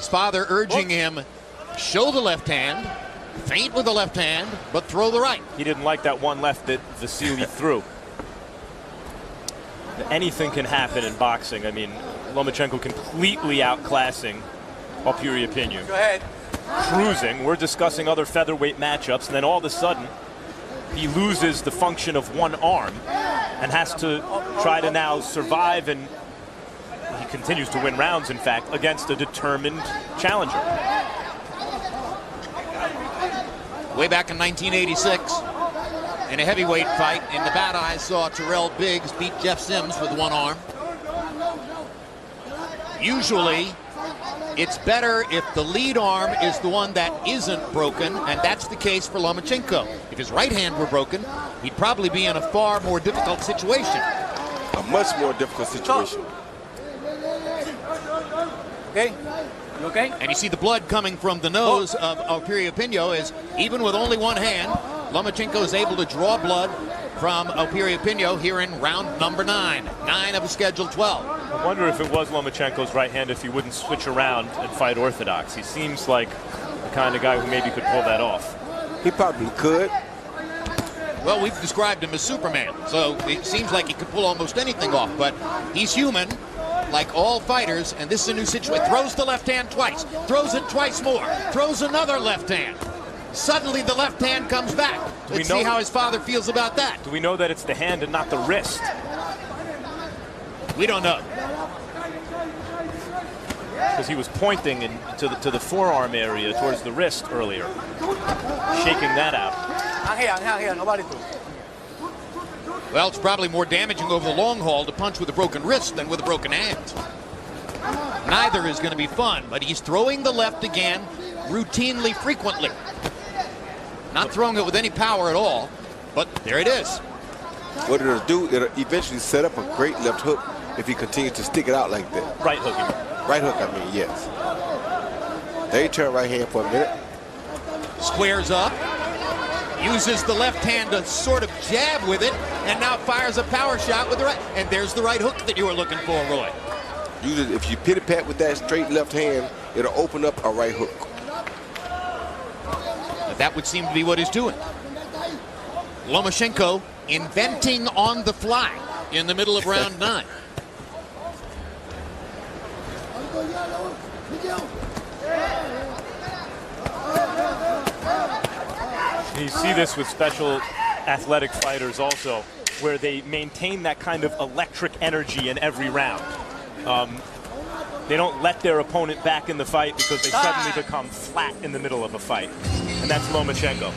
His father urging him, show the left hand, feint with the left hand, but throw the right. He didn't like that one left that Vasyl threw. Anything can happen in boxing. I mean, Lomachenko completely outclassing Piriyapinyo. Go ahead. Cruising. We're discussing other featherweight matchups, and then all of a sudden, he loses the function of one arm and has to try to now survive, and he continues to win rounds, in fact, against a determined challenger. Way back in 1986, in a heavyweight fight in Nevada, I saw Terrell Biggs beat Jeff Sims with one arm. Usually, it's better if the lead arm is the one that isn't broken, and that's the case for Lomachenko. If his right hand were broken, he'd probably be in a far more difficult situation. A much more difficult situation. Okay. You okay? And you see the blood coming from the nose of Piriyapinyo, as even with only one hand, Lomachenko is able to draw blood from Piriyapinyo here in round number 9. 9 of a scheduled 12. I wonder if it was Lomachenko's right hand, if he wouldn't switch around and fight orthodox. He seems like the kind of guy who maybe could pull that off. He probably could. Well, we've described him as Superman, so it seems like he could pull almost anything off, but he's human, like all fighters, and this is a new situation. Throws the left hand twice, throws it twice more, throws another left hand. Suddenly the left hand comes back. Let's see how his father feels about that. Do we know that it's the hand and not the wrist? We don't know. Because he was pointing to the forearm area towards the wrist earlier, shaking that out. Well, it's probably more damaging over the long haul to punch with a broken wrist than with a broken hand. Neither is going to be fun, but he's throwing the left again routinely, frequently. Not throwing it with any power at all, but there it is. What it'll do, it'll eventually set up a great left hook if he continues to stick it out like that. Right hook. Right hook, I mean, yes. There you turn right hand for a minute. Squares up, uses the left hand to sort of jab with it, and now fires a power shot with the right. And there's the right hook that you were looking for, Roy. Usually, if you pity-pat with that straight left hand, it'll open up a right hook. But that would seem to be what he's doing. Lomachenko inventing on the fly in the middle of round 9. You see this with special athletic fighters also, where they maintain that kind of electric energy in every round. They don't let their opponent back in the fight because they suddenly become flat in the middle of a fight. And that's Lomachenko.